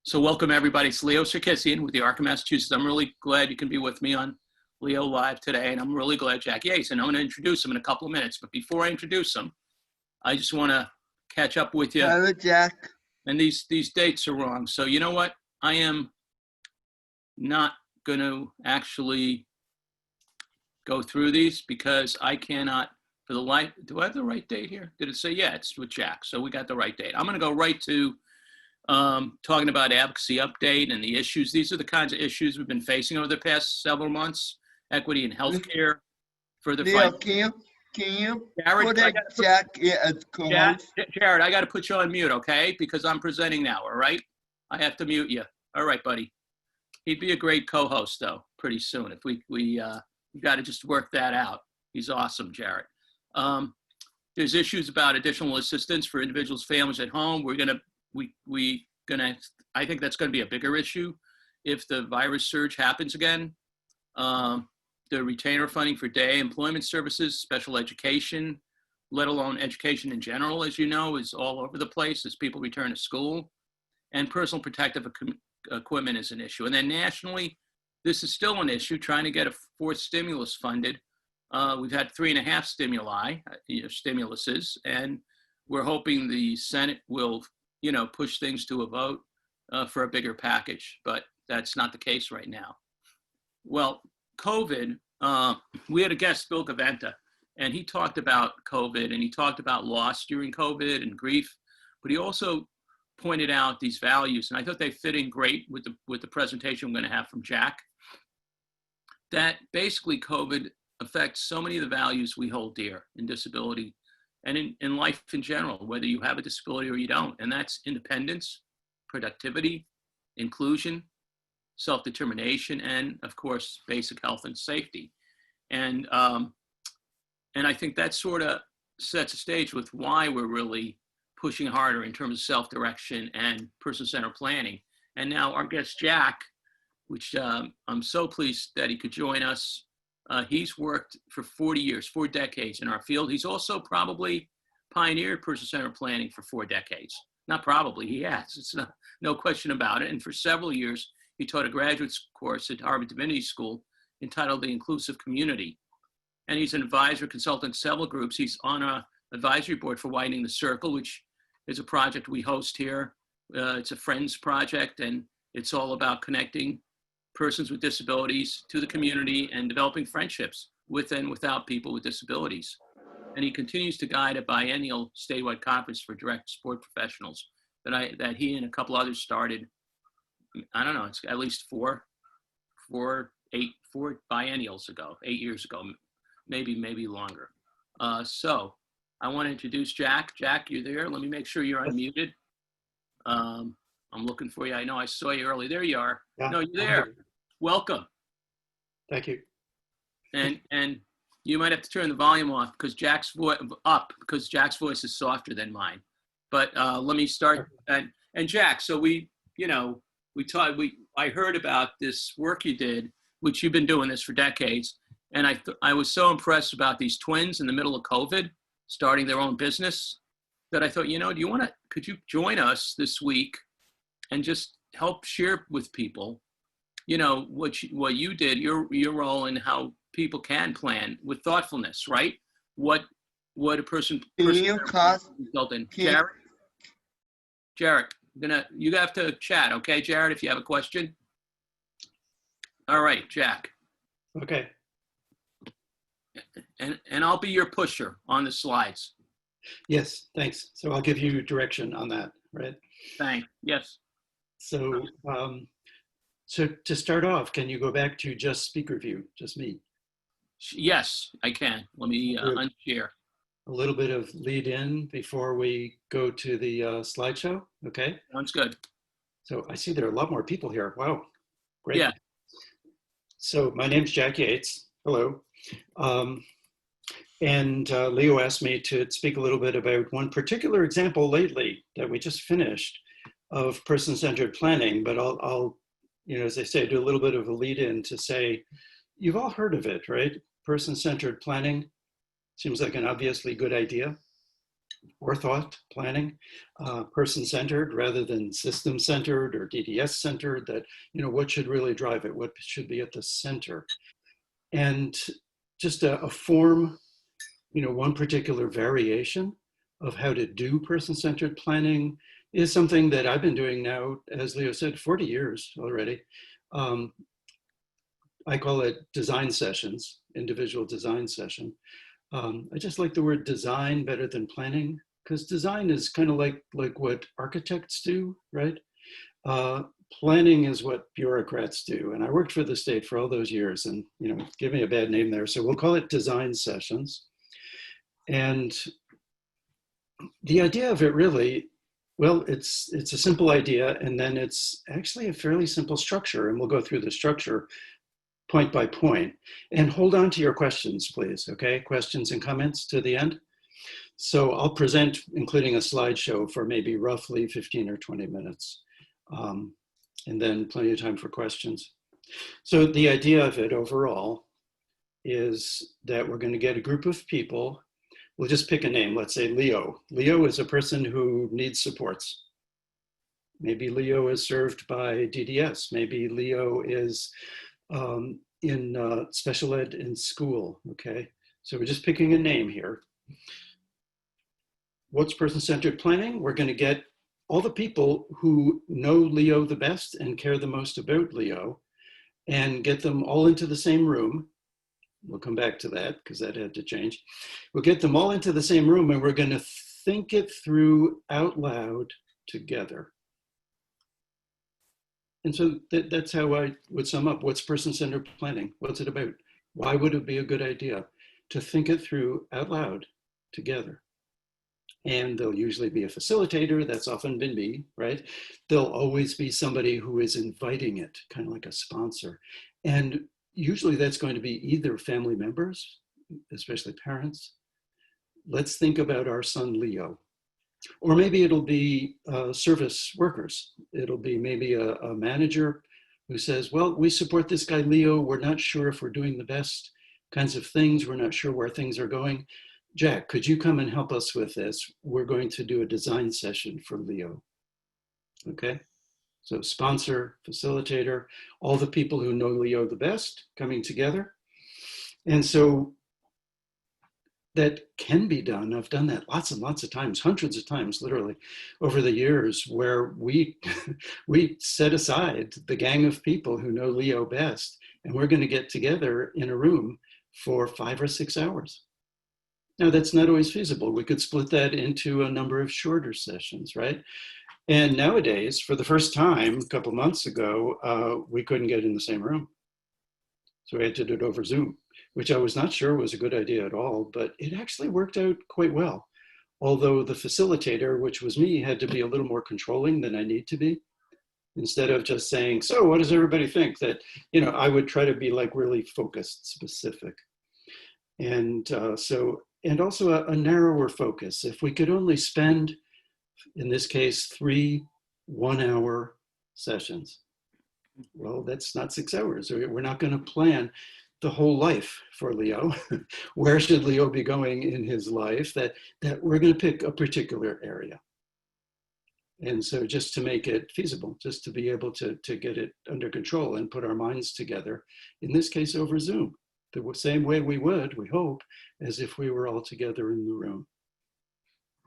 So welcome everybody. It's Leo Sarkissian with the Arkham, Massachusetts. I'm really glad you can be with me on Leo Live today, and I'm really glad Jack Yates, and I'm going to introduce him in a couple of minutes. But before I introduce him, I just want to catch up with you. Hello, Jack. And these dates are wrong. So you know what? I am not going to actually go through these because I cannot, for the life, do I have the right date here? Did it say, yeah, it's with Jack. So we got the right date. I'm going to go right to talking about advocacy update and the issues. These are the kinds of issues we've been facing over the past several months. Equity in healthcare, further Leo, fight. can you Jared, put Jack as co-host? Jared, I got to put you on mute, okay? Because I'm presenting now, all right? I have to mute you. All right, buddy. He'd be a great co-host, though, pretty soon. If we got to just work that out. He's awesome, Jared. There's issues about additional assistance for individuals, families at home. I think that's going to be a bigger issue if the virus surge happens again. The retainer funding for day employment services, special education, let alone education in general, as you know, is all over the place as people return to school. And personal protective equipment is an issue. And then nationally, this is still an issue, trying to get a fourth stimulus funded. We've had 3.5 stimuluses, and we're hoping the Senate will push things to a vote for a bigger package, but that's not the case right now. Well, COVID, we had a guest, Bill Gaventa, and he talked about COVID and he talked about loss during COVID and grief, but he also pointed out these values, and I thought they fit in great with the presentation I'm going to have from Jack, that basically COVID affects so many of the values we hold dear in disability and in life in general, whether you have a disability or you don't. And that's independence, productivity, inclusion, self-determination, and of course, basic health and safety. And I think that sort of sets a stage with why we're really pushing harder in terms of self-direction and person-centered planning. And now our guest, Jack, which I'm so pleased that he could join us. He's worked for 40 years, 4 decades in our field. He's also probably pioneered person-centered planning for 4 decades. Not probably, he has. It's no question about it. And for several years, he taught a graduate course at Harvard Divinity School entitled The Inclusive Community. And he's an advisor, consultant, several groups. He's on an advisory board for Widening the Circle, which is a project we host here. It's a Friends project, and it's all about connecting persons with disabilities to the community and developing friendships with and without people with disabilities. And he continues to guide a biennial statewide conference for direct support professionals that he and a couple others started. I don't know, it's at least four biennials ago, 8 years ago, maybe longer. So I want to introduce Jack. Jack, you there? Let me make sure you're unmuted. I'm looking for you. I know I saw you early. There you are. Yeah, no, you're there. Welcome. Thank you. And you might have to turn the volume off because Jack's voice is softer than mine. But let me start. And Jack, so I heard about this work you did, which you've been doing this for decades. And I was so impressed about these twins in the middle of COVID, starting their own business, that I thought, could you join us this week and just help share with people, what you did, your role in how people can plan with thoughtfulness, right? What a person result in. Jared, you have to chat, okay, Jared, if you have a question. All right, Jack. Okay. And I'll be your pusher on the slides. Yes, thanks. So I'll give you direction on that, right? Thanks. Yes. So, so to start off, can you go back to just speaker view, just me? Yes, I can. Let me unshare. A little bit of lead in before we go to the slideshow, okay? Sounds good. So I see there are a lot more people here. Wow, great. Yeah. So my name's Jack Yates. Hello. And Leo asked me to speak a little bit about one particular example lately that we just finished of person-centered planning, but I'll, as I say, do a little bit of a lead in to say, you've all heard of it, right? Person-centered planning seems like an obviously good idea. forethought planning, person-centered rather than system-centered or DDS-centered, that, what should really drive it, what should be at the center. And just a form, one particular variation of how to do person-centered planning is something that I've been doing now, as Leo said, 40 years already. I call it design sessions, individual design session. I just like the word design better than planning, because design is kind of like what architects do, right? Planning is what bureaucrats do. And I worked for the state for all those years, and give me a bad name there. So we'll call it design sessions. And the idea of it really, well, it's a simple idea, and then it's actually a fairly simple structure. And we'll go through the structure point by point. And hold on to your questions, please, okay? Questions and comments to the end. So I'll present, including a slideshow, for maybe roughly 15 or 20 minutes. And then plenty of time for questions. So the idea of it overall is that we're going to get a group of people. We'll just pick a name. Let's say Leo. Leo is a person who needs supports. Maybe Leo is served by DDS. Maybe Leo is in special ed in school, okay? So we're just picking a name here. What's person-centered planning? We're going to get all the people who know Leo the best and care the most about Leo, and get them all into the same room. We'll come back to that because that had to change. We'll get them all into the same room, and we're going to think it through out loud together. And so that's how I would sum up what's person-centered planning. What's it about? Why would it be a good idea to think it through out loud together? And there'll usually be a facilitator. That's often been me, right? There'll always be somebody who is inviting it, kind of like a sponsor. And usually that's going to be either family members, especially parents. Let's think about our son, Leo. Or maybe it'll be service workers. It'll be maybe a manager who says, well, we support this guy, Leo. We're not sure if we're doing the best kinds of things. We're not sure where things are going. Jack, could you come and help us with this? We're going to do a design session for Leo. Okay? So sponsor, facilitator, all the people who know Leo the best coming together. And so that can be done. I've done that lots and lots of times, hundreds of times, literally, over the years, where we set aside the gang of people who know Leo best, and we're going to get together in a room for 5 or 6 hours. Now, that's not always feasible. We could split that into a number of shorter sessions, right? And nowadays, for the first time, a couple months ago, we couldn't get in the same room. So we had to do it over Zoom, which I was not sure was a good idea at all, but it actually worked out quite well. Although the facilitator, which was me, had to be a little more controlling than I need to be. Instead of just saying, so what does everybody think? That, I would try to be like really focused, specific. And and also a narrower focus. If we could only spend, in this case, 3 one-hour sessions. Well, that's not 6 hours. We're not going to plan the whole life for Leo. Where should Leo be going in his life? That we're going to pick a particular area. And so just to make it feasible, just to be able to get it under control and put our minds together, in this case over Zoom, the same way we would, we hope, as if we were all together in the room.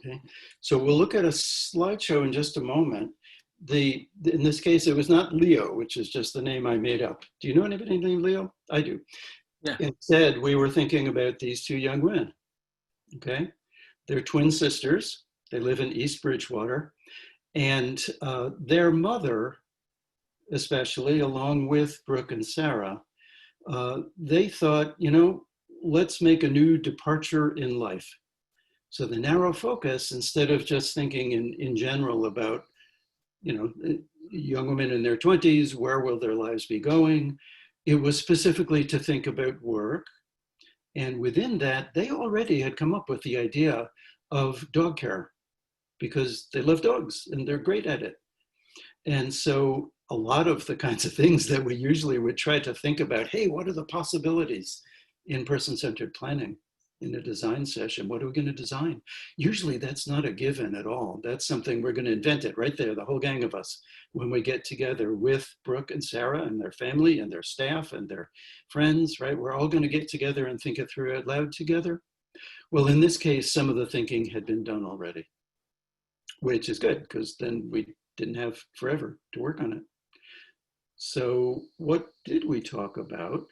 Okay, so we'll look at a slideshow in just a moment. In this case, it was not Leo, which is just the name I made up. Do you know anybody named Leo? I do. Yeah. Instead, we were thinking about these 2 young women. Okay, they're twin sisters. They live in East Bridgewater, and their mother, especially, along with Brooke and Sarah, they thought, let's make a new departure in life. So the narrow focus, instead of just thinking in general about, young women in their 20s, where will their lives be going? It was specifically to think about work. And within that, they already had come up with the idea of dog care because they love dogs and they're great at it. And so a lot of the kinds of things that we usually would try to think about, hey, what are the possibilities in person-centered planning? in a design session. What are we going to design? Usually that's not a given at all. That's something we're going to invent it right there, the whole gang of us, when we get together with Brooke and Sarah and their family and their staff and their friends, right? We're all going to get together and think it through out loud together. Well, in this case, some of the thinking had been done already, which is good because then we didn't have forever to work on it. So what did we talk about?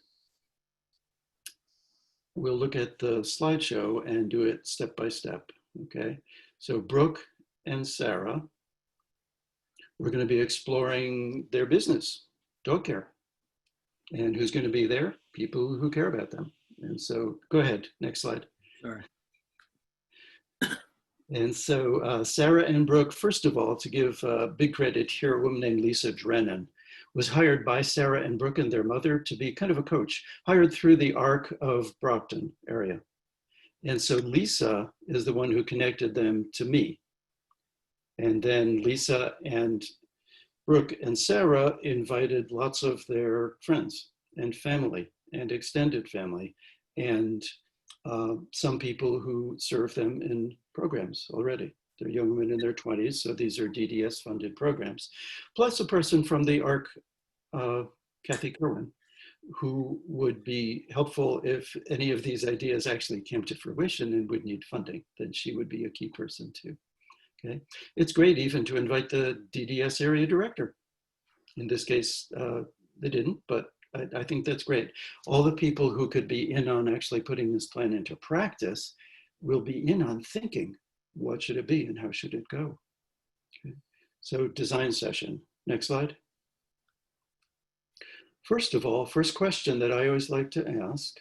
We'll look at the slideshow and do it step by step, okay? So Brooke and Sarah, we're going to be exploring their business, dog care. And who's going to be there? People who care about them. And so go ahead, next slide. Sorry. And so Sarah and Brooke, first of all, to give big credit here, a woman named Lisa Drennan was hired by Sarah and Brooke and their mother to be kind of a coach, hired through the ARC of Brockton area. And so Lisa is the one who connected them to me. And then Lisa and Brooke and Sarah invited lots of their friends and family and extended family and some people who serve them in programs already. They're young women in their 20s, so these are DDS funded programs. Plus a person from the ARC, Kathy Kerwin, who would be helpful if any of these ideas actually came to fruition and would need funding, then she would be a key person too, okay? It's great even to invite the DDS area director. In this case, they didn't, but I think that's great. All the people who could be in on actually putting this plan into practice will be in on thinking, what should it be and how should it go? Okay. So design session, next slide. First of all, first question that I always like to ask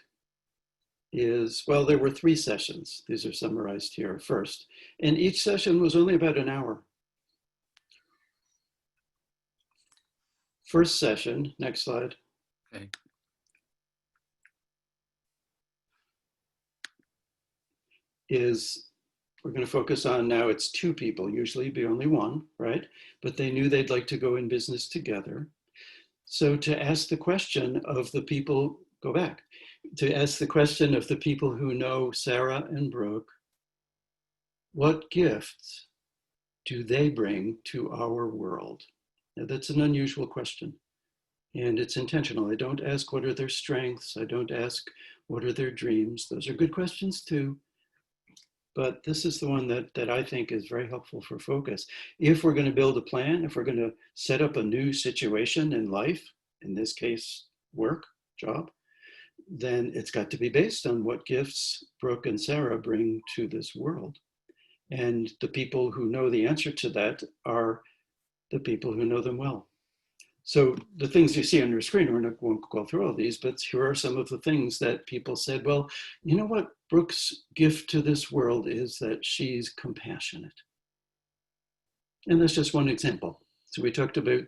is, well, there were 3 sessions. These are summarized here first. And each session was only about an hour. First session, next slide. Okay. Is we're going to focus on now, it's 2 people, usually be only 1, right? But they knew they'd like to go in business together. So to ask the question of the people, go back, to ask the question of the people who know Sarah and Brooke, what gifts do they bring to our world? Now that's an unusual question. And it's intentional. I don't ask what are their strengths. I don't ask what are their dreams. Those are good questions too. But this is the one that I think is very helpful for focus. If we're going to build a plan, if we're going to set up a new situation in life, in this case, work, job, then it's got to be based on what gifts Brooke and Sarah bring to this world. And the people who know the answer to that are the people who know them well. So the things you see on your screen, we won't go through all these, but here are some of the things that people said, well, you know what Brooke's gift to this world is that she's compassionate. And that's just one example. So we talked about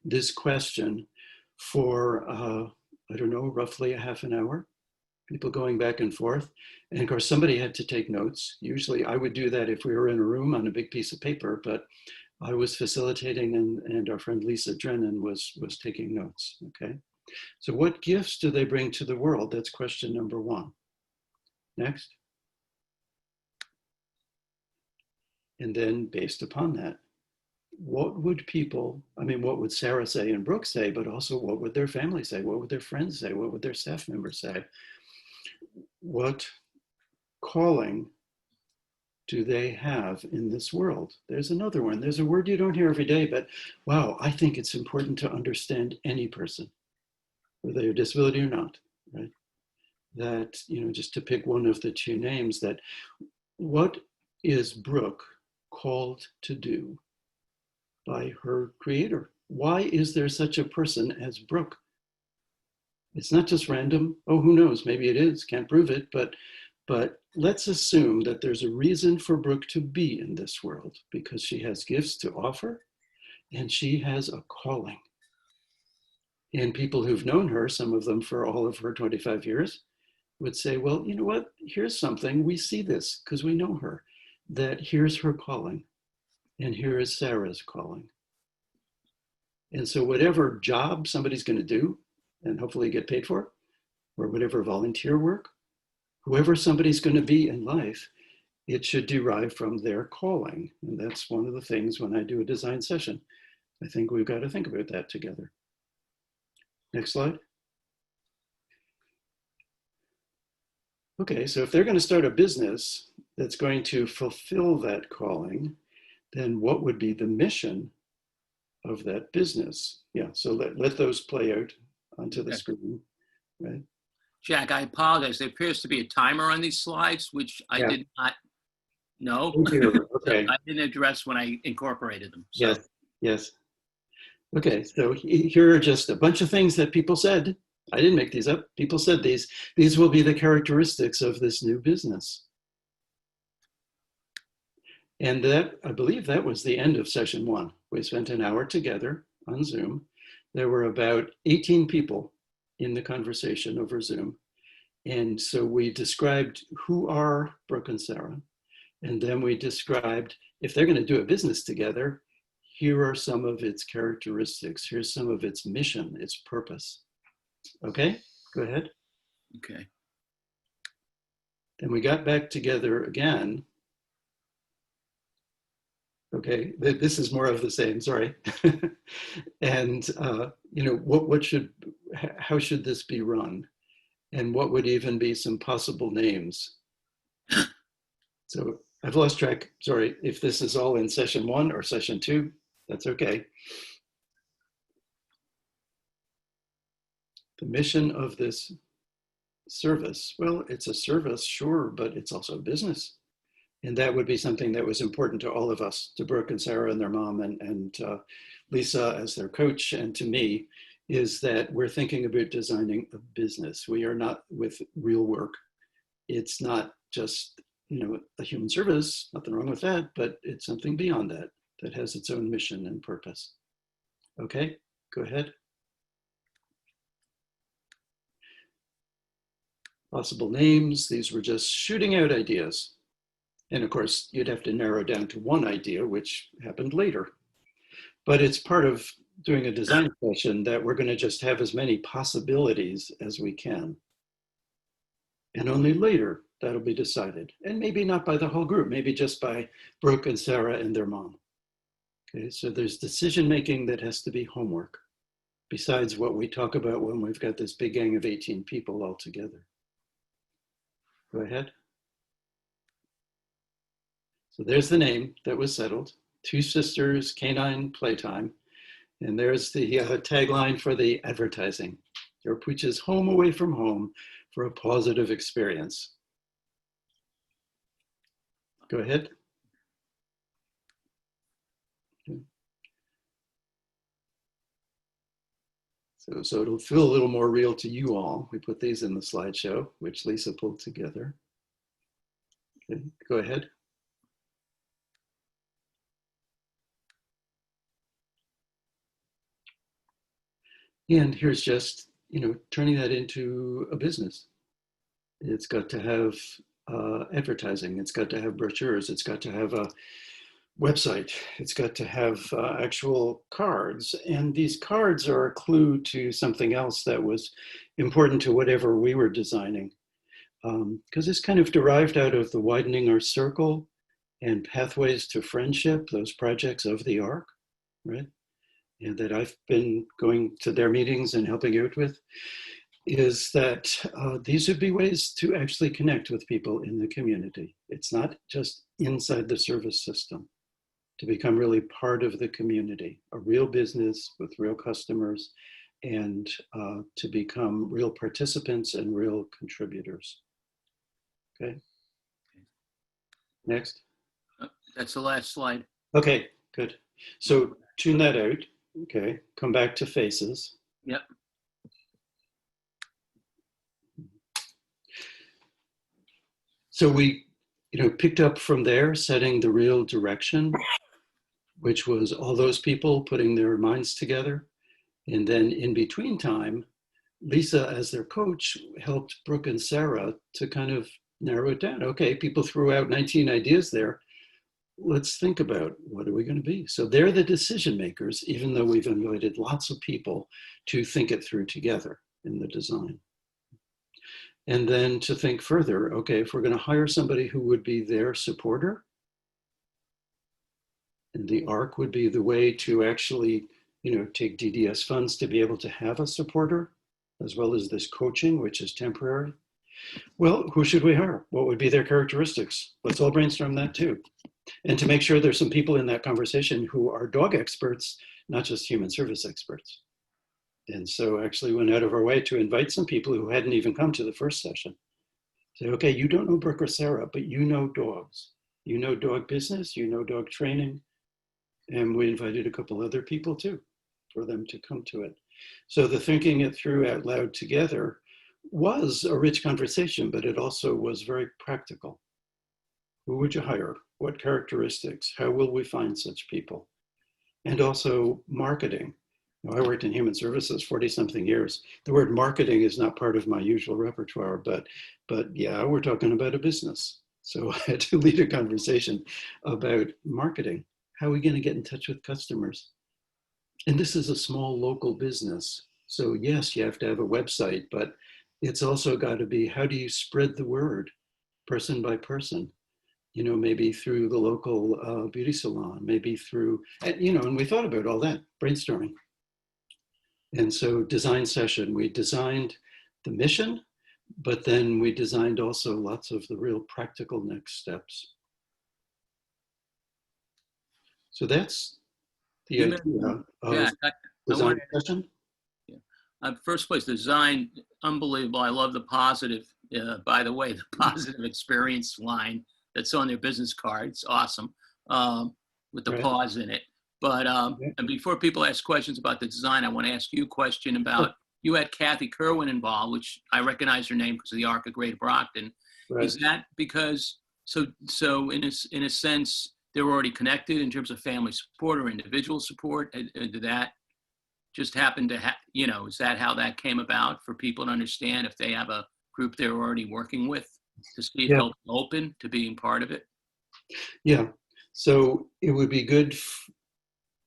this question for, I don't know, roughly a half an hour, people going back and forth. And of course, somebody had to take notes. Usually I would do that if we were in a room on a big piece of paper, but I was facilitating and our friend Lisa Drennan was taking notes, okay? So what gifts do they bring to the world? That's question number 1. Next. And then based upon that, what would people, I mean, what would Sarah say and Brooke say, but also what would their family say? What would their friends say? What would their staff members say? What calling do they have in this world? There's another one. There's a word you don't hear every day, but wow, I think it's important to understand any person, whether they're a disability or not, right? That, you know, just to pick one of the 2 names, that what is Brooke called to do by her creator? Why is there such a person as Brooke? It's not just random. Oh, who knows? Maybe it is, can't prove it, but let's assume that there's a reason for Brooke to be in this world because she has gifts to offer and she has a calling. And people who've known her, some of them for all of her 25 years, would say, well, you know what? Here's something. We see this because we know her, that here's her calling and here is Sarah's calling. And so whatever job somebody's going to do and hopefully get paid for, or whatever volunteer work, whoever somebody's going to be in life, it should derive from their calling. And that's one of the things when I do a design session, I think we've got to think about that together. Next slide. Okay, so if they're going to start a business that's going to fulfill that calling, then what would be the mission of that business? Yeah, so let those play out onto the screen, right? Jack, I apologize. There appears to be a timer on these slides, which I did not know. Okay. I didn't address when I incorporated them. So. Yes, yes. Okay, so here are just a bunch of things that people said. I didn't make these up. People said these. These will be the characteristics of this new business. And that, I believe that was the end of session 1. We spent an hour together on Zoom. There were about 18 people in the conversation over Zoom. And so we described who are Brooke and Sarah. And then we described, if they're going to do a business together, here are some of its characteristics. Here's some of its mission, its purpose. Okay, go ahead. Okay. Then we got back together again. Okay, this is more of the same, sorry. And, you know, how should this be run? And what would even be some possible names? So I've lost track, sorry, if this is all in session 1 or session 2, that's okay. The mission of this service, well, it's a service, sure, but it's also a business. And that would be something that was important to all of us, to Brooke and Sarah and their mom and Lisa as their coach, and to me, is that we're thinking about designing a business. We are not with real work. It's not just, you know, a human service, nothing wrong with that, but it's something beyond that, that has its own mission and purpose. Okay, go ahead. Possible names, these were just shooting out ideas. And of course, you'd have to narrow down to one idea, which happened later. But it's part of doing a design session that we're going to just have as many possibilities as we can. And only later that'll be decided. And maybe not by the whole group, maybe just by Brooke and Sarah and their mom. Okay, so there's decision making that has to be homework, besides what we talk about when we've got this big gang of 18 people all together. Go ahead. So there's the name that was settled. Two Sisters, Canine Playtime. And there's the tagline for the advertising. Your Pooch's home away from home for a positive experience. Go ahead. Okay. So it'll feel a little more real to you all. We put these in the slideshow, which Lisa pulled together. Okay, go ahead. And here's just, you know, turning that into a business. It's got to have advertising. It's got to have brochures. It's got to have a website. It's got to have actual cards. And these cards are a clue to something else that was important to whatever we were designing. Because it's kind of derived out of the Widening Our Circle and Pathways to Friendship, those projects of the ARC, right? And that I've been going to their meetings and helping out with, is that these would be ways to actually connect with people in the community. It's not just inside the service system, to become really part of the community, a real business with real customers, and to become real participants and real contributors. Okay. Next. That's the last slide. Okay, good. So tune that out. Okay, come back to faces. Yep. So we, you know, picked up from there, setting the real direction, which was all those people putting their minds together. And then in between time, Lisa, as their coach, helped Brooke and Sarah to kind of narrow it down. Okay, people threw out 19 ideas there. Let's think about what are we going to be? So they're the decision makers, even though we've invited lots of people to think it through together in the design. And then to think further, okay, if we're going to hire somebody who would be their supporter, and the ARC would be the way to actually, take DDS funds to be able to have a supporter, as well as this coaching, which is temporary. Well, who should we hire? What would be their characteristics? Let's all brainstorm that too. And to make sure there's some people in that conversation who are dog experts, not just human service experts. And so actually went out of our way to invite some people who hadn't even come to the first session. Say, okay, you don't know Brooke or Sarah, but you know dogs. You know dog business, you know dog training. And we invited a couple other people too, for them to come to it. So the thinking it through out loud together was a rich conversation, but it also was very practical. Who would you hire? What characteristics? How will we find such people? And also marketing. I worked in human services 40-something years. The word marketing is not part of my usual repertoire, but yeah, we're talking about a business. So I had to lead a conversation about marketing. How are we going to get in touch with customers? And this is a small local business. So yes, you have to have a website, but it's also got to be, how do you spread the word person by person? Maybe through the local beauty salon, maybe through, and we thought about all that, brainstorming. And so design session, we designed the mission, but then we designed also lots of the real practical next steps. So that's the idea of design session. First place, design, unbelievable. I love the positive, by the way, the positive experience line that's on their business card. It's awesome, with the pause in it. But and before people ask questions about the design, I want to ask you a question about, you had Kathy Kerwin involved, which I recognize her name because of the Arc of Greater Brockton. Right. Is that because, so in a sense, they were already connected in terms of family support or individual support? Did that just happen to is that how that came about, for people to understand if they have a group they're already working with, to see if they'll be open to being part of it? Yeah, so it would be good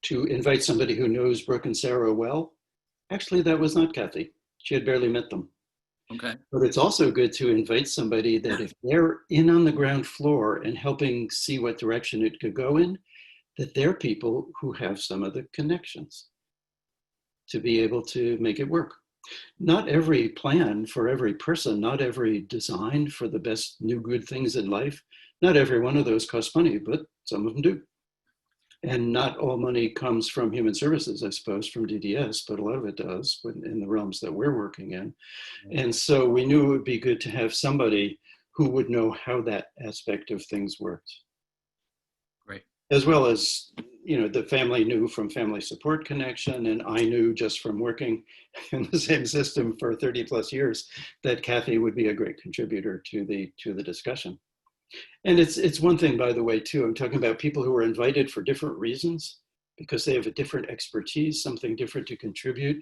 to invite somebody who knows Brooke and Sarah well. Actually, that was not Kathy. She had barely met them. Okay. But it's also good to invite somebody that if they're in on the ground floor and helping see what direction it could go in, that they're people who have some of the connections to be able to make it work. Not every plan for every person, not every design for the best new good things in life, not every one of those costs money, but some of them do. And not all money comes from human services, I suppose, from DDS, but a lot of it does in the realms that we're working in. And so we knew it would be good to have somebody who would know how that aspect of things worked. Great. As well as, the family knew from Family Support Connection, and I knew just from working in the same system for 30 plus years that Kathy would be a great contributor to the discussion. And it's one thing, by the way, too, I'm talking about people who are invited for different reasons, because they have a different expertise, something different to contribute.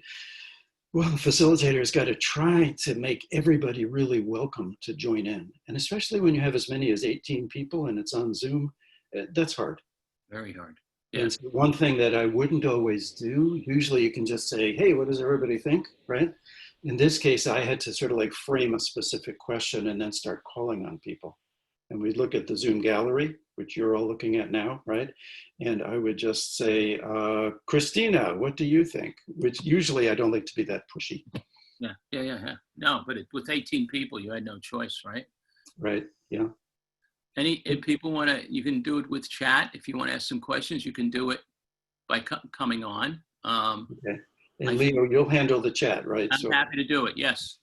Well, the facilitator's got to try to make everybody really welcome to join in. And especially when you have as many as 18 people and it's on Zoom, that's hard. Very hard. Yeah. And so one thing that I wouldn't always do, usually you can just say, hey, what does everybody think, right? In this case, I had to sort of like frame a specific question and then start calling on people. And we'd look at the Zoom gallery, which you're all looking at now, right? And I would just say, Christina, what do you think? Which usually I don't like to be that pushy. Yeah. No, but with 18 people, you had no choice, right? Right, yeah. If people want to, you can do it with chat. If you want to ask some questions, you can do it by coming on. Okay. And Leo, you'll handle the chat, right? I'm happy to do it. Yes.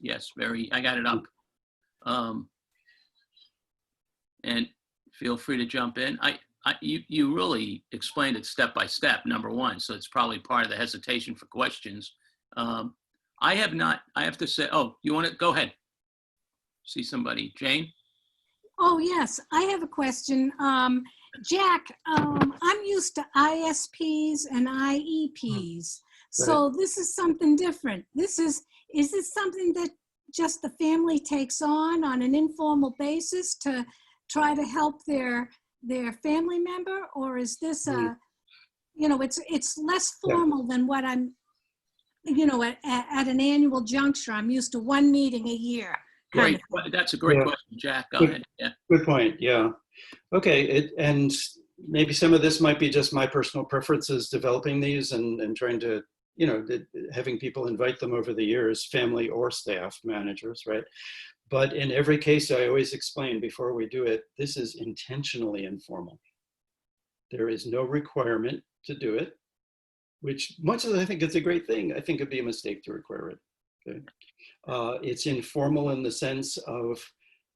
I got it up. And feel free to jump in. You really explained it step by step, number one. So it's probably part of the hesitation for questions. I have to say, you want to go ahead? See somebody, Jane? Oh, yes, I have a question. Jack, I'm used to ISPs and IEPs. So this is something different. Is this something that just the family takes on an informal basis to try to help their family member? Or is this it's less formal than what I'm, at an annual juncture. I'm used to one meeting a year. Great. kind of. That's a great Yeah. question, Jack. Go Good. ahead. Yeah. Good point. Yeah. Okay. And maybe some of this might be just my personal preferences developing these and trying to, having people invite them over the years, family or staff managers, right? But in every case, I always explain before we do it, this is intentionally informal. There is no requirement to do it, which much as I think it's a great thing, I think it'd be a mistake to require it. Okay? It's informal in the sense of,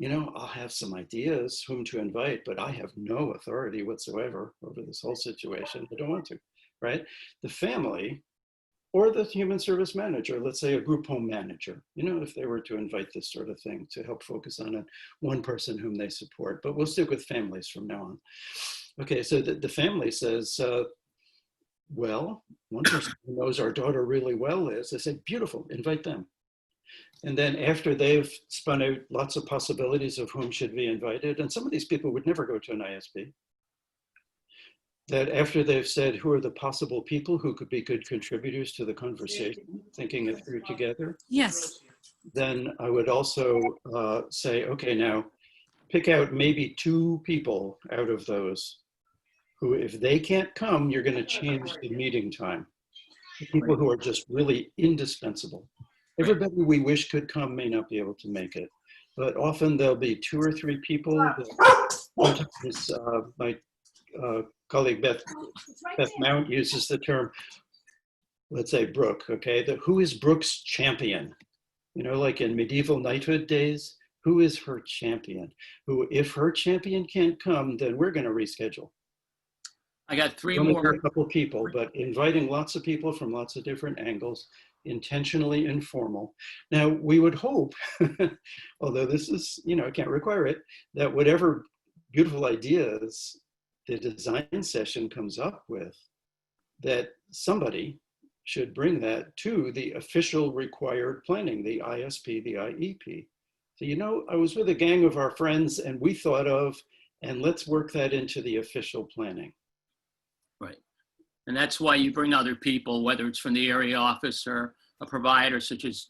I'll have some ideas whom to invite, but I have no authority whatsoever over this whole situation. I don't want to, right? The family or the human service manager, let's say a group home manager, if they were to invite this sort of thing to help focus on one person whom they support, but we'll stick with families from now on. Okay, so the family says, well, one person who knows our daughter really well is, I say, beautiful, invite them. And then after they've spun out lots of possibilities of whom should be invited, and some of these people would never go to an ISP, that after they've said who are the possible people who could be good contributors to the conversation, thinking it through together, Yes. then I would also say, okay, now pick out maybe 2 people out of those who, if they can't come, you're going to change the meeting time. The people who are just really indispensable. Everybody we wish could come may not be able to make it, but often there'll be 2 or 3 people that sometimes my colleague Beth Mount uses the term, let's say Brooke, okay? Who is Brooke's champion? Like in medieval knighthood days, who is her champion? Who, if her champion can't come, then we're going to reschedule. I got 3 Only more. a couple people, but inviting lots of people from lots of different angles, intentionally informal. Now, we would hope, although this is, I can't require it, that whatever beautiful ideas the design session comes up with, that somebody should bring that to the official required planning, the ISP, the IEP. So, I was with a gang of our friends and we thought of, and let's work that into the official planning. Right. And that's why you bring other people, whether it's from the area office or a provider such as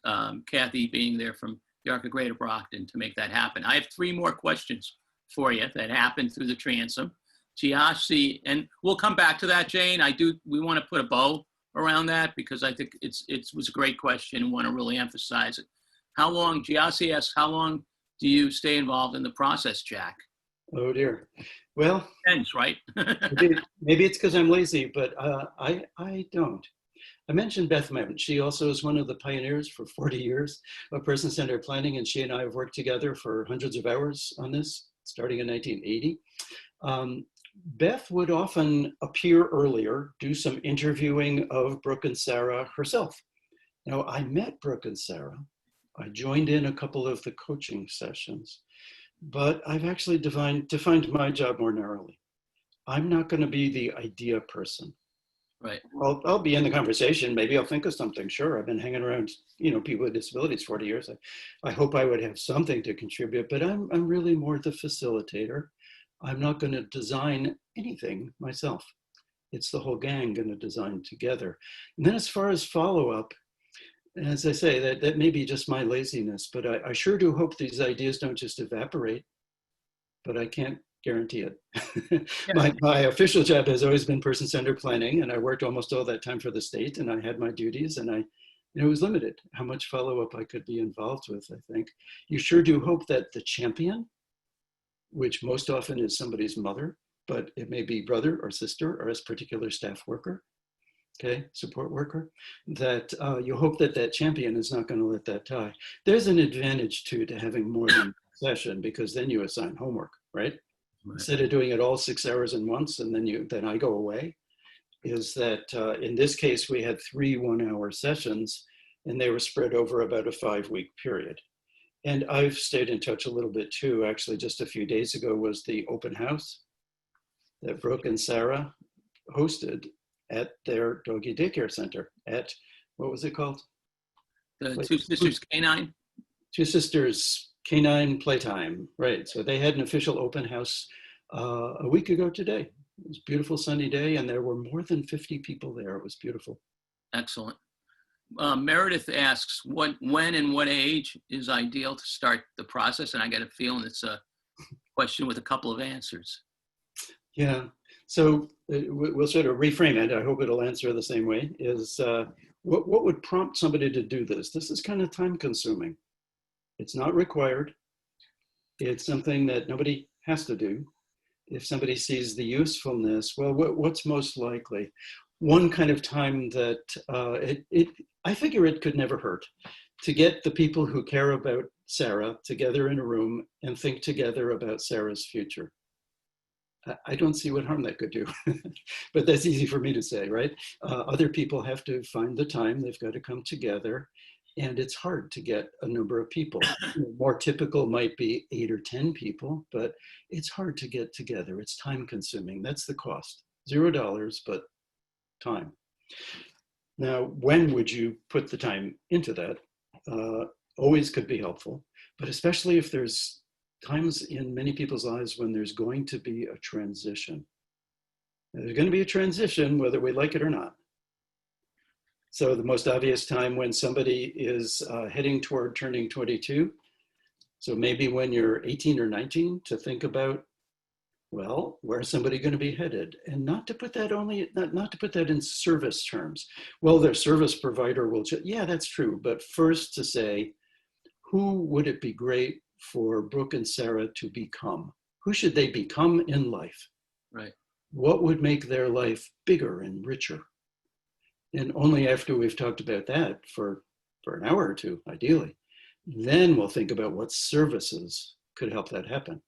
Kathy being there from the Arc of Greater Brockton to make that happen. I have 3 more questions for you that happened through the transom. Giassi, and we'll come back to that, Jane. We want to put a bow around that because I think it was a great question and want to really emphasize it. Giassi asks, how long do you stay involved in the process, Jack? Oh dear. Well, Depends, right? maybe it's because I'm lazy, but I don't. I mentioned Beth Mount. She also is one of the pioneers for 40 years of person-centered planning, and she and I have worked together for hundreds of hours on this, starting in 1980. Beth would often appear earlier, do some interviewing of Brooke and Sarah herself. Now, I met Brooke and Sarah. I joined in a couple of the coaching sessions, but I've actually defined my job more narrowly. I'm not going to be the idea person. Right. I'll be in the conversation. Maybe I'll think of something. Sure, I've been hanging around, people with disabilities 40 years. I hope I would have something to contribute, but I'm really more the facilitator. I'm not going to design anything myself. It's the whole gang going to design together. And then as far as follow-up, as I say, that may be just my laziness, but I sure do hope these ideas don't just evaporate, but I can't guarantee it. Yeah. My official job has always been person-centered planning, and I worked almost all that time for the state, and I had my duties, and it was limited how much follow-up I could be involved with, I think. You sure do hope that the champion, which most often is somebody's mother, but it may be brother or sister or a particular staff worker, okay, support worker, that you hope that champion is not going to let that die. There's an advantage to having more than one session, because then you assign homework, right? Instead of doing it all 6 hours in once and then I go away, is that in this case, we had 3 one-hour sessions and they were spread over about a 5-week period. And I've stayed in touch a little bit too. Actually, just a few days ago was the open house that Brooke and Sarah hosted at their doggy daycare center at, what was it called? The Two Sisters Canine? Two Sisters Canine Playtime, right. So they had an official open house a week ago today. It was a beautiful sunny day and there were more than 50 people there. It was beautiful. Excellent. Meredith asks, when and what age is ideal to start the process? And I get a feeling it's a question with a couple of answers. Yeah, so we'll sort of reframe it. I hope it'll answer the same way. Is what would prompt somebody to do this? This is kind of time consuming. It's not required. It's something that nobody has to do. If somebody sees the usefulness, well, what's most likely? One kind of time that I figure it could never hurt to get the people who care about Sarah together in a room and think together about Sarah's future. I don't see what harm that could do, but that's easy for me to say, right? Other people have to find the time, they've got to come together, and it's hard to get a number of people. More typical might be 8 or 10 people, but it's hard to get together. It's time consuming, that's the cost. $0, but time. Now, when would you put the time into that? Always could be helpful, but especially if there's times in many people's lives when there's going to be a transition. There's going to be a transition whether we like it or not. So the most obvious time when somebody is heading toward turning 22. So maybe when you're 18 or 19 to think about, well, where's somebody going to be headed? And not to put that not to put that in service terms. Well, their service provider will, yeah, that's true. But first to say, who would it be great for Brooke and Sarah to become? Who should they become in life? Right. What would make their life bigger and richer? And only after we've talked about that for an hour or two, ideally, then we'll think about what services could help that happen.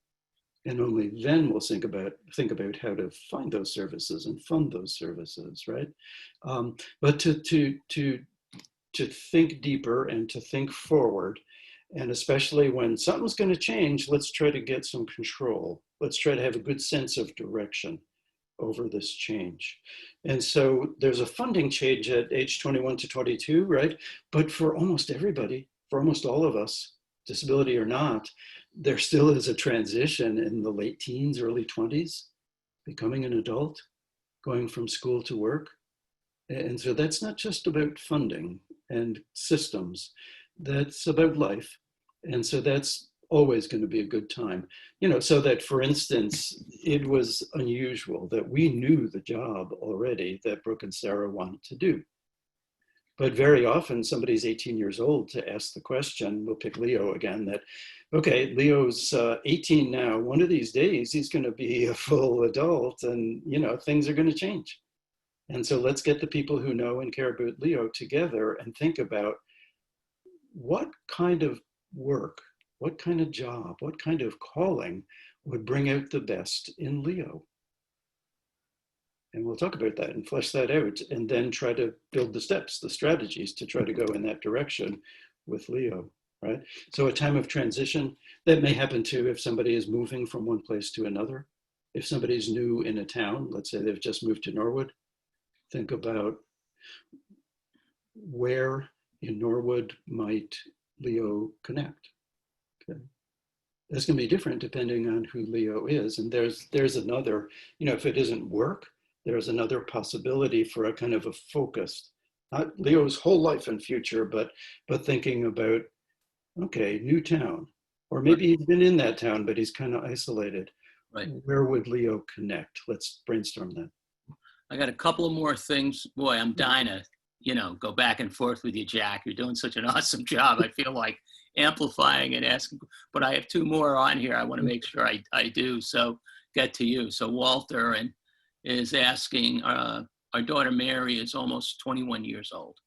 And only then we'll think about how to find those services and fund those services, right? But to think deeper and to think forward, and especially when something's going to change, let's try to get some control. Let's try to have a good sense of direction over this change. And so there's a funding change at age 21 to 22, right? But for almost everybody, for almost all of us, disability or not, there still is a transition in the late teens, early 20s, becoming an adult, going from school to work. And so that's not just about funding and systems, that's about life. And so that's always going to be a good time. So that, for instance, it was unusual that we knew the job already that Brooke and Sarah wanted to do. But very often somebody's 18 years old to ask the question, we'll pick Leo again, that, okay, Leo's 18 now, one of these days he's going to be a full adult and, things are going to change. And so let's get the people who know and care about Leo together and think about what kind of work, what kind of job, what kind of calling would bring out the best in Leo. And we'll talk about that and flesh that out and then try to build the steps, the strategies to try to go in that direction with Leo, right? So a time of transition, that may happen too if somebody is moving from one place to another. If somebody's new in a town, let's say they've just moved to Norwood, think about where in Norwood might Leo connect. Okay. That's going to be different depending on who Leo is. And there's another, if it isn't work, there's another possibility for a kind of a focused, not Leo's whole life and future, but thinking about, okay, new town, or maybe he's been in that town, but he's kind of isolated. Right. Where would Leo connect? Let's brainstorm that. I got a couple of more things. Boy, I'm dying to, go back and forth with you, Jack. You're doing such an awesome job. I feel like amplifying and asking, but I have two more on here I want to make sure I do. So get to you. So Walter is asking, our daughter Mary is almost 21 years old.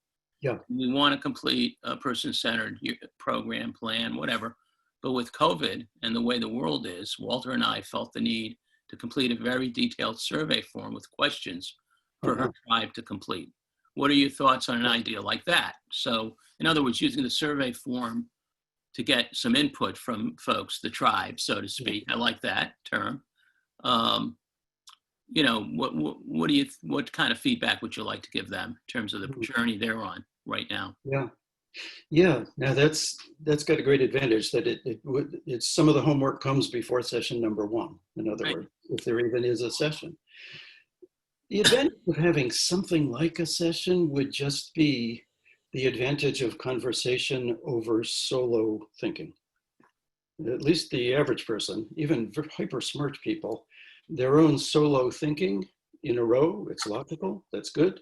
Yeah. We want to complete a person-centered program, plan, whatever. But with COVID and the way the world is, Walter and I felt the need to complete a very detailed survey form with questions for her tribe to complete. What are your thoughts on an idea like that? So in other words, using the survey form to get some input from folks, the tribe, so to speak. I like that term. What kind of feedback would you like to give them in terms of the journey they're on right now? Yeah. Now that's got a great advantage that it's some of the homework comes before session number 1. In other words, if there even is a session. The advantage of having something like a session would just be the advantage of conversation over solo thinking. At least the average person, even hyper smart people, their own solo thinking in a row, it's logical, that's good.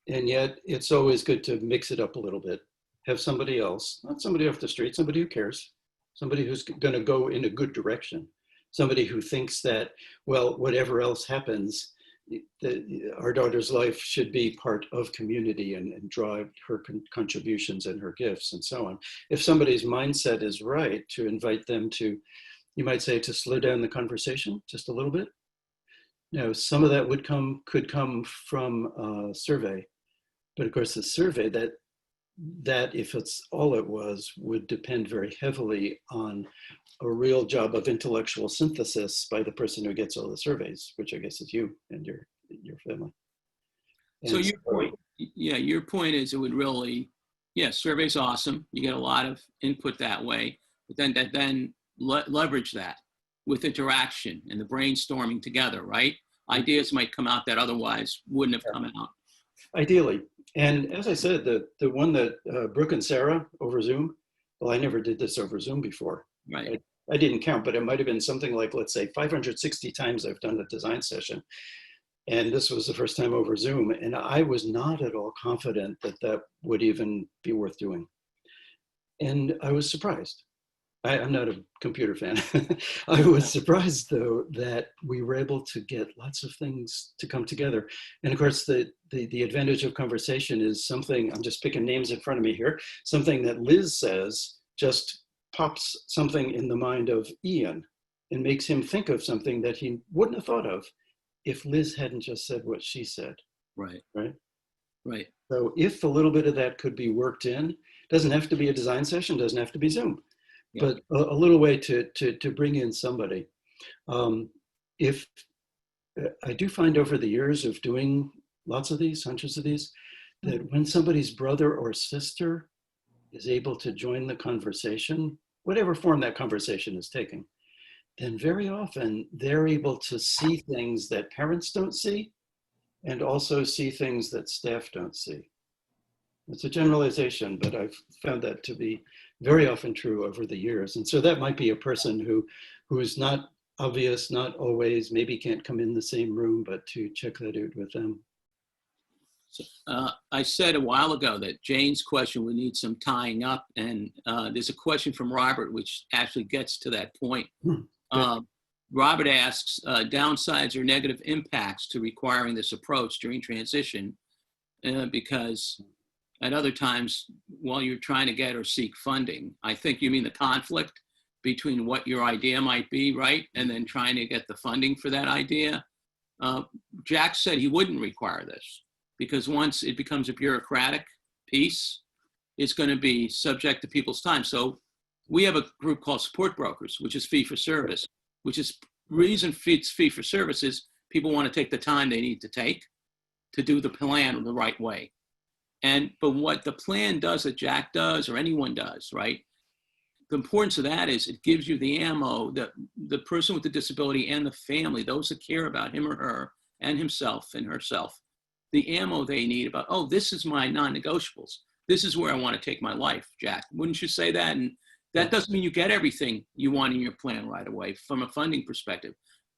And yet it's always good to mix it up a little bit. Have somebody else, not somebody off the street, somebody who cares, somebody who's gonna go in a good direction, somebody who thinks that, well, whatever else happens, our daughter's life should be part of community and drive her contributions and her gifts and so on. If somebody's mindset is right, to invite them to, you might say, to slow down the conversation just a little bit. Now, some of that could come from a survey, but of course the survey, that if it's all it was, would depend very heavily on a real job of intellectual synthesis by the person who gets all the surveys, which I guess is you and your family. And so your point is, it would really, survey's awesome. You get a lot of input that way, but then leverage that with interaction and the brainstorming together, right? Ideas might come out that otherwise wouldn't have come out. Ideally. And as I said, the one that Brooke and Sarah over Zoom, well, I never did this over Zoom before. Right. I didn't count, but it might have been something like, let's say 560 times I've done a design session. And this was the first time over Zoom. And I was not at all confident that that would even be worth doing. And I was surprised. I'm not a computer fan. I was surprised, though, that we were able to get lots of things to come together. And of course, the advantage of conversation is something, I'm just picking names in front of me here, something that Liz says just pops something in the mind of Ian and makes him think of something that he wouldn't have thought of if Liz hadn't just said what she said. Right. Right. Right. So if a little bit of that could be worked in, doesn't have to be a design session, doesn't have to be Zoom. Yeah. But a little way to bring in somebody. If I do find over the years of doing lots of these, hundreds of these, that when somebody's brother or sister is able to join the conversation, whatever form that conversation is taking, then very often they're able to see things that parents don't see and also see things that staff don't see. It's a generalization, but I've found that to be very often true over the years. And so that might be a person who is not obvious, not always, maybe can't come in the same room, but to check that out with them. I said a while ago that Jane's question would need some tying up, and there's a question from Robert which actually gets to that point. Robert asks, downsides or negative impacts to requiring this approach during transition, because at other times, while you're trying to get or seek funding, I think you mean the conflict between what your idea might be, right? And then trying to get the funding for that idea. Jack said he wouldn't require this because once it becomes a bureaucratic piece, it's going to be subject to people's time. So we have a group called support brokers, which is fee for service, which is reason it's fee for service is people want to take the time they need to take to do the plan the right way. But what the plan does that Jack does or anyone does, right? The importance of that is it gives you the ammo that the person with the disability and the family, those that care about him or her and himself and herself, the ammo they need about, oh, this is my non-negotiables. This is where I want to take my life, Jack. Wouldn't you say that? And that doesn't mean you get everything you want in your plan right away from a funding perspective.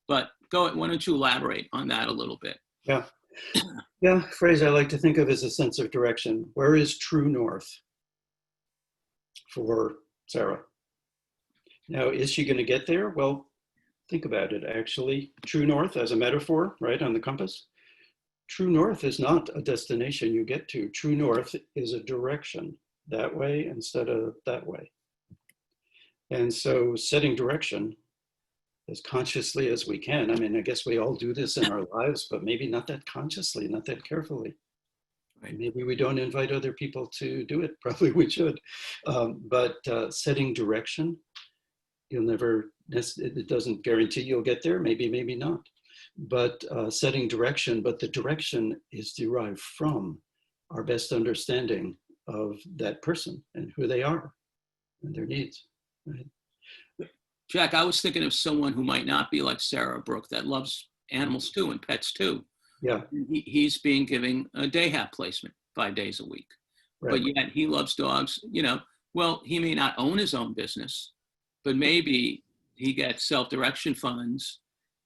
But why don't you elaborate on that a little bit? Yeah. Yeah, phrase I like to think of as a sense of direction. Where is true north for Sarah? Now, is she going to get there? Well, think about it, actually. True north as a metaphor, right, on the compass. True north is not a destination you get to. True north is a direction, that way instead of that way. And so setting direction as consciously as we can. I mean, I guess we all do this in our lives, but maybe not that consciously, not that carefully. Right. Maybe we don't invite other people to do it. Probably we should. But setting direction, you'll never, it doesn't guarantee you'll get there. Maybe, maybe not. But setting direction, but the direction is derived from our best understanding of that person and who they are and their needs. Right? Jack, I was thinking of someone who might not be like Sarah Brooke that loves animals too and pets too. Yeah. He's being given a day hat placement 5 days a week. but yet he loves dogs, well, he may not own his own business, but maybe he gets self-direction funds.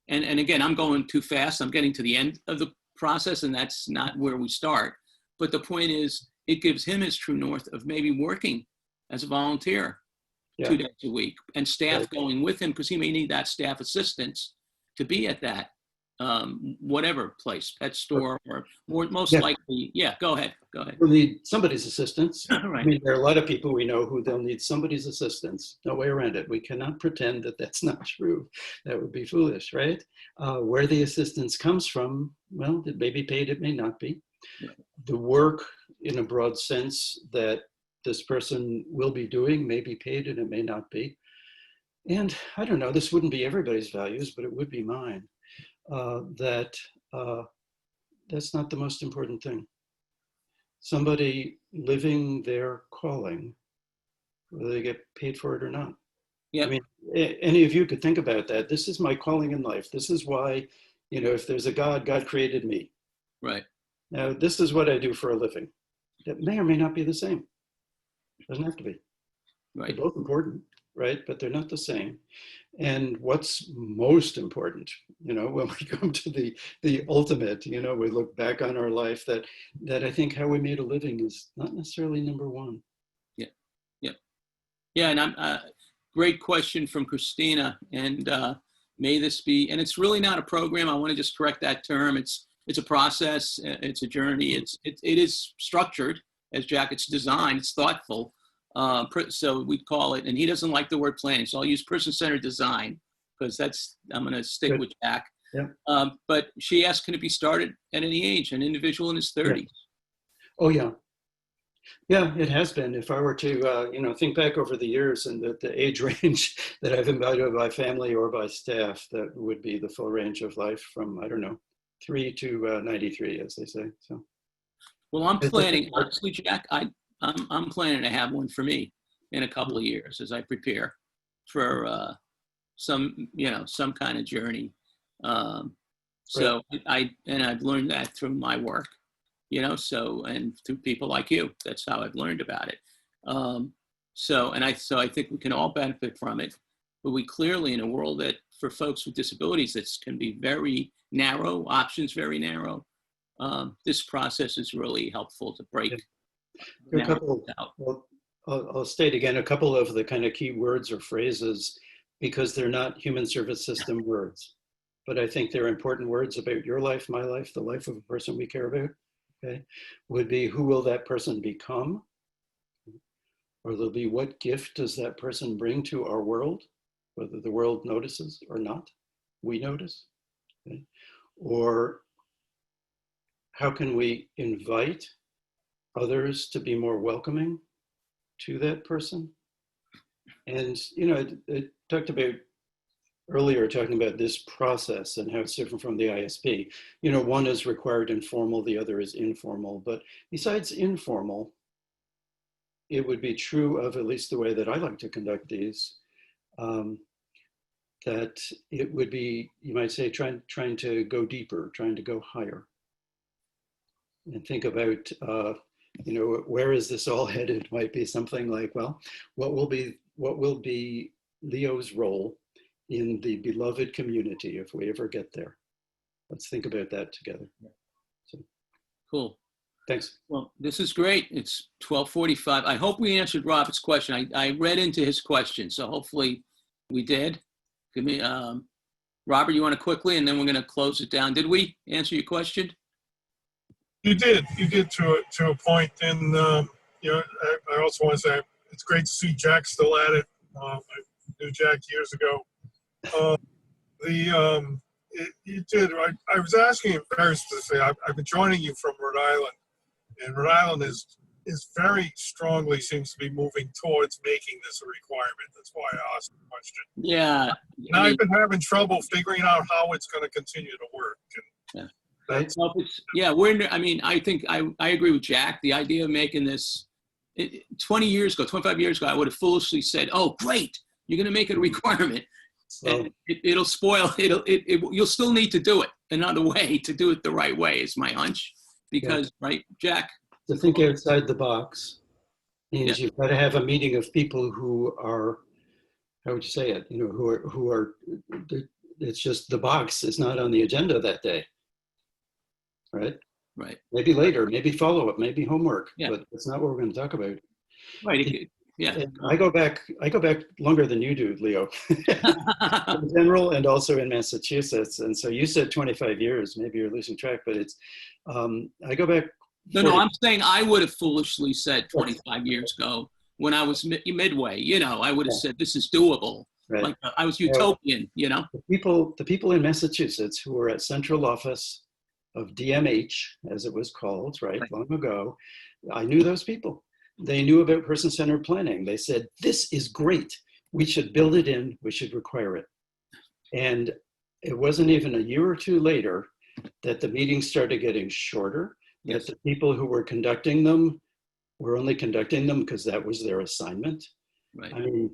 And again, I'm going too fast. I'm getting to the end of the process, and that's not where we start. But the point is, it gives him his true north of maybe working as a volunteer 2 days a week, and staff going with him, because he may need that staff assistance to be at that whatever place, pet store, or most likely. Yeah, go ahead. We'll need somebody's assistance. Right. I mean, there are a lot of people we know who they'll need somebody's assistance. No way around it. We cannot pretend that that's not true. That would be foolish, right? Where the assistance comes from, well, it may be paid, it may not be. Yeah. The work, in a broad sense, that this person will be doing may be paid and it may not be. And I don't know, this wouldn't be everybody's values, but it would be mine. That's not the most important thing. Somebody living their calling, whether they get paid for it or not. Yeah. I mean, any of you could think about that. This is my calling in life. This is why, if there's a God, God created me. Right. Now, this is what I do for a living. That may or may not be the same. Doesn't have to be. Right. They're both important, right? But they're not the same. And what's most important, when we come to the ultimate, we look back on our life, that I think how we made a living is not necessarily number one. Yeah, and great question from Christina, and may this be, and it's really not a program. I want to just correct that term. It's a process. It's a journey. It is structured, as Jack. It's designed. It's thoughtful. So we call it, and he doesn't like the word planning, so I'll use person-centered design, because I'm going to stick with Jack. Yeah. But she asked, can it be started at any age, an individual in his 30s? Yeah. Oh, yeah. Yeah, it has been. If I were to, think back over the years and the age range that I've invited by family or by staff, that would be the full range of life from, 3 to 93, as they say. So. Well, I'm planning, honestly, Jack, I'm planning to have one for me in a couple of years as I prepare for some kind of journey. So I've learned that through my work, and through people like you. That's how I've learned about it. So I think we can all benefit from it. But we clearly, in a world that for folks with disabilities, that can be very narrow, options very narrow, this process is really helpful to break. I'll state again a couple of the kind of key words or phrases, because they're not human service system words, but I think they're important words about your life, my life, the life of a person we care about. Okay, would be, who will that person become? Or there'll be, what gift does that person bring to our world, whether the world notices or not, we notice. Okay? Or how can we invite others to be more welcoming to that person? And, I talked about earlier, talking about this process and how it's different from the ISP. One is required informal, the other is informal. But besides informal, it would be true of, at least the way that I like to conduct these, that it would be, you might say, trying to go deeper, trying to go higher. And think about, where is this all headed? Might be something like, well, what will be Leo's role in the beloved community if we ever get there? Let's think about that together. So, cool. Thanks. Well, this is great. It's 12:45. I hope we answered Robert's question. I read into his question, so hopefully we did. Give me, Robert, you want to quickly, and then we're going to close it down. Did we answer your question? You did to a point. And, I also want to say it's great to see Jack still at it. I knew Jack years ago. You did. I was asking, embarrassed to say, I've been joining you from Rhode Island, and Rhode Island is very strongly seems to be moving towards making this a requirement. That's why I asked the question. Yeah. And I've been having trouble figuring out how it's going to continue to work. And I think I agree with Jack. The idea of making this 20 years ago, 25 years ago, I would have foolishly said, "Oh, great, you're going to make it a requirement." So, It'll spoil. You'll still need to do it another way to do it the right way. Is my hunch, because right, Jack. to think outside the box means you've got to have a meeting of people who are, how would you say it? You know, who are, it's just the box is not on the agenda that day, right? Right. Maybe later, maybe follow-up, maybe homework, Yeah. but that's not what we're going to talk about. Right. Yeah. And I go back longer than you do, Leo, in general and also in Massachusetts. And so you said 25 years, maybe you're losing track, but it's, I go back. No, I'm saying I would have foolishly said 25 years ago when I was midway, you know, I would have said this is doable. Right. Like I was utopian, you know. The people in Massachusetts who were at central office of DMH, as it was called, right, long ago, I knew those people. They knew about person-centered planning. They said, this is great. We should build it in. We should require it. And it wasn't even a year or two later that the meetings started getting shorter, that the people who were conducting them were only conducting them because that was their assignment. Right. I mean,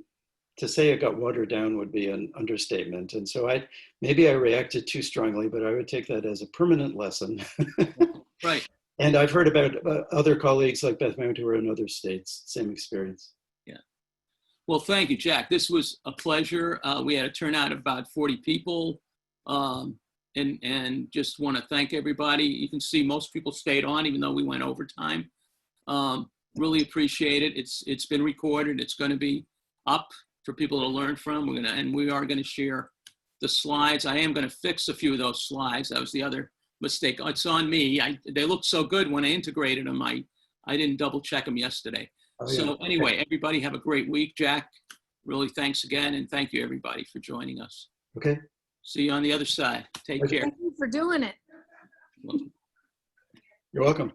to say it got watered down would be an understatement. And so maybe I reacted too strongly, but I would take that as a permanent lesson. Right. And I've heard about other colleagues like Beth Mount who are in other states, same experience. Yeah. Well, thank you, Jack. This was a pleasure. We had a turnout of about 40 people. And just want to thank everybody. You can see most people stayed on, even though we went overtime. Really appreciate it. It's been recorded. It's going to be up for people to learn from. We are going to share the slides. I am going to fix a few of those slides. That was the other mistake. It's on me. They looked so good when I integrated them. I didn't double check them yesterday. Oh, yeah. So anyway, everybody have a great week. Jack, really thanks again. And thank you everybody for joining us. Okay. See you on the other side. Take care. Thank you for doing it. You're welcome.